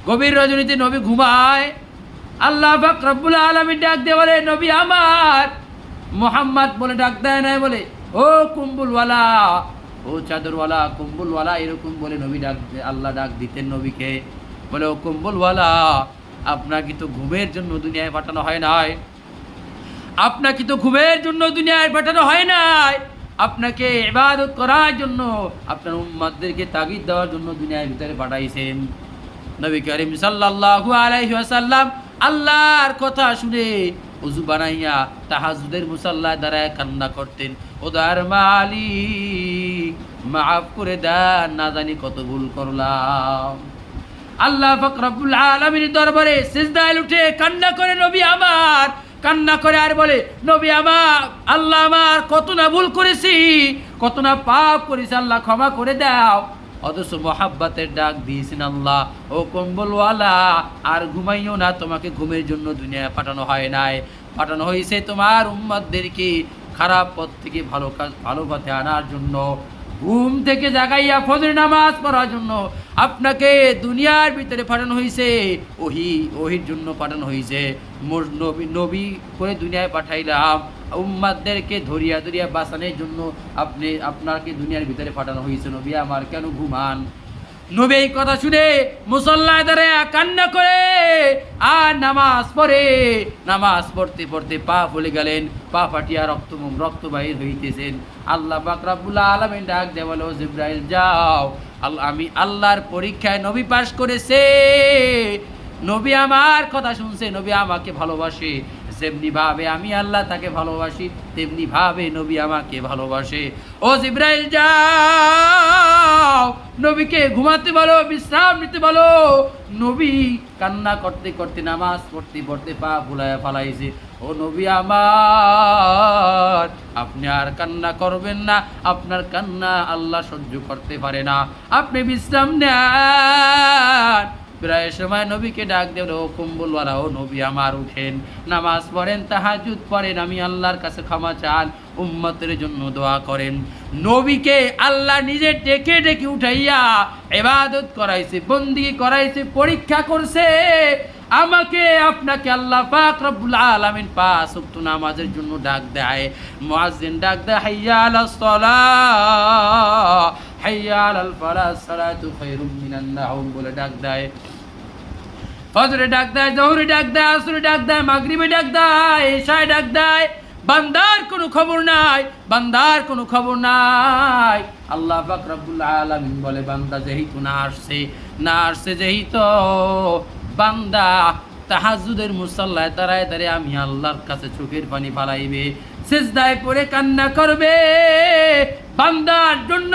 গভীর রজনীতে নবী ঘুমায়। আল্লাহ পাক রব্বুল আলামিন ডাক দিয়ে বলে, নবী আমার মুহাম্মদ বলে ডাক দেয় না, বলে ও কুম্বুলওয়ালা, ও চাদরওয়ালা, কুম্বুলওয়ালা, এরকম বলে নবী ডাক, আল্লাহ ডাক দিতেন নবীকে। বলে ও কুম্বুলওয়ালা, আপনাকে তো ঘুমের জন্য দুনিয়ায় পাঠানো হয় নাই, আপনাকে তো ঘুমের জন্য দুনিয়ায় পাঠানো হয় নাই, আপনাকে ইবাদত করার জন্য, আপনার উম্মতদেরকে তাগিদ দেওয়ার জন্য দুনিয়ার ভিতরে পাঠাইছেন। নবী করিম সাল্লাল্লাহু আলাইহি ওয়াসাল্লাম আল্লাহর কথা শুনে ওযু বানাইয়া তাহাজ্জুদের মুসাল্লায় দাঁড়ায় কান্না করতেন, ওদার মালিক মাফ করে দেন, না জানি কত ভুল করলাম। আল্লাহ পাক রব্বুল আলামিনের দরবারে সিজদায় উঠে কান্না করে নবী আমার, কান্না করে আর বলে, নবী আমার, আল্লাহ আমার কত না ভুল করেছি, কত না পাপ করেছি, আল্লাহ ক্ষমা করে দাও। অথচ মোহাব্বতের ডাক দিয়েছেন আল্লাহ, ও কম্বলওয়ালা আর ঘুমাইও না, তোমাকে ঘুমের জন্য দুনিয়ায় পাঠানো হয় নাই, পাঠানো হয়েছে তোমার উম্মতদেরকে খারাপ পথ থেকে ভালো পথে আনার জন্য, ঘুম থেকে জাগাইয়া ফজর নামাজ পড়ার জন্য আপনাকে দুনিয়ার ভিতরে পাঠানো হয়েছে, ওহির জন্য পাঠানো হয়েছে। নবী করে দুনিয়ায় পাঠাইলাম, উম্মাদদেরকে ধরিয়া ধরিয়া বাঁচানোর জন্য আপনাকে দুনিয়ার ভিতরে পাঠানো হয়েছে। নবী আমার কেন ঘুমান? নবী এই কথা শুনে মুসল্লায় দাঁড়ায় কান্না করে আর নামাজ পড়ে, নামাজ পড়তে পড়তে পা ফুলে গেলেন, পা ফাটিয়া রক্ত বাহির হইতেছেন। আল্লাহ পাক রব্বুল আলামিন ডাক দিয়ে বলে, ও জিবরাইল যাও, আমি আল্লাহর পরীক্ষায় নবী পাশ করেছে, নবী আমার কথা শুনছে, নবী আমাকে ভালোবাসে, যেমনি ভাবে আমি আল্লাহ তাকে ভালোবাসি, তেমনি ভাবে নবী আমাকে ভালোবাসে। ও জিবরাইল যাও, নবীকে ঘুমাতে বলো, বিশ্রাম নিতে বলো। নবী কান্না করতে করতে নামাজ পড়তে পড়তে পা ভুলায় ফালাইছে। ও নবী আমার, আপনি আর কান্না করবেন না, আপনার কান্না আল্লাহ সহ্য করতে পারে না, আপনি বিশ্রাম নেন। প্রায় সময় নবীকে ডাক দেব, ও কম্বলওয়ালা, ও নবী আমার উঠেন, নামাজ পড়েন, তাহাজ্জুদ পড়েন, আমি আল্লাহর কাছে ক্ষমা চান, উম্মতের জন্য দোয়া করেন। নবীকে আল্লাহ নিজে ডেকে ডেকে উঠাইয়া ইবাদত করাইছে, বন্দেগী করাইছে, পরীক্ষা করছে। আমাকে আপনাকে আল্লাহ পাক রব্বুল আলামিন 5 ওয়াক্ত নামাজের জন্য ডাক দেয়, মুয়াজ্জিন ডাক দেয়, হাইয়া আলাস সালাহ, হাইয়া আলাল ফালাহ, সালাতু খায়রুম মিনান নাওম বলে ডাক দেয়। ফজরে ডাক দেয়, জোহরে ডাক দেয়, আসরে ডাক দেয়, মাগরিবে ডাক দেয়, ইশায় ডাক দেয়। বান্দার কোনো খবর নাই, বান্দার কোনো খবর নাই। আল্লাহ পাক রব্বুল আলামিন বলে, বান্দা যেহেতু না আসছে যেহেতু, বান্দা তাহাজ্জুদের মুসাল্লায় দাঁড়ায় দাঁড়ায় আমি আল্লাহর কাছে চোখের পানি ফালাইবে, সিজদায় পড়ে কান্না করবে। বান্দার জন্য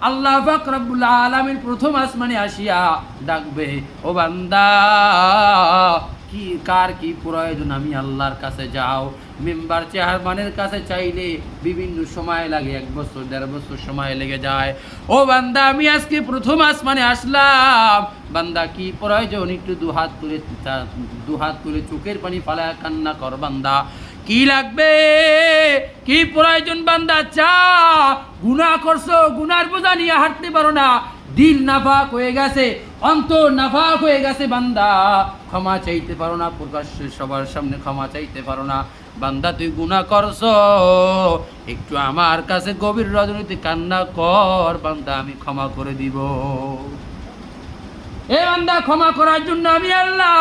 আল্লাহ পাক রব্বুল আলামিন প্রথম আসমানে আসিয়া ডাকবে, ও বান্দা, কার কি প্রয়োজন, আমি আল্লাহর কাছে যাও। মেম্বার চেয়ারম্যানের কাছে চাইলে বিভিন্ন সময় লাগে, 1 বছর 1.5 বছর সময় লেগে যায়। ও বান্দা, আমি আজকে প্রথম আসমানে আসলাম, বান্দা কি প্রয়োজন, একটু দুহাত তুলে চোখের পানি ফালায় কান্না কর। বান্দা কি লাগবে, কি প্রয়োজন, বান্দা চা। গুনাহ করছো, গুনার বোঝা নিয়ে হাঁটতে পারো না, দিল নাফাক হয়ে গেছে, অন্তর নাফাক হয়ে গেছে, বান্দা ক্ষমা চাইতে পারো না, প্রকাশ্যে সবার সামনে ক্ষমা চাইতে পারো না। বান্দা তুই গুনাহ করছো, একটু আমার কাছে গভীর রজনীতে কান্না কর, বান্দা আমি ক্ষমা করে দিব। এ বান্দা, ক্ষমা করার জন্য আমি আল্লাহ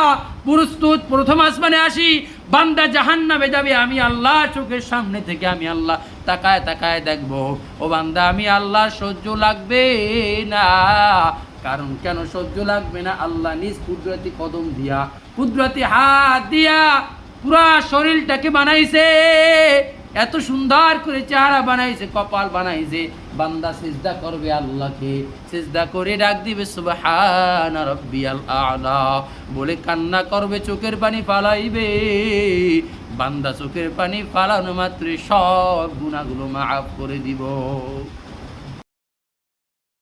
প্রস্তুত। প্রথম আসমানে আসি, বান্দা জাহান্নামে যাবে, আমি আল্লাহ চোখের সামনে থেকে আমি আল্লাহ তাকায় তাকায় দেখবো। ও বান্দা, আমি আল্লাহ সহ্য লাগবে না। কারণ কেন সহ্য লাগবে না? আল্লাহ নিজ কুদরতি কদম দিয়া, কুদরতি হাত দিয়া পুরা শরীরটাকে বানাইছে, এত সুন্দর করে চেহারা বানাইছে, কপাল বানাইছে। বান্দা সিজদা করবে আল্লাহকে, সিজদা করে ডাক দিবে সুবহানা রাব্বিয়াল আ'লা বলে কান্না করবে, চোখের পানি ফালাইবে। বান্দা চোখের পানি ফালানো মাত্র সব গুনাহগুলো মাফ করে দিব।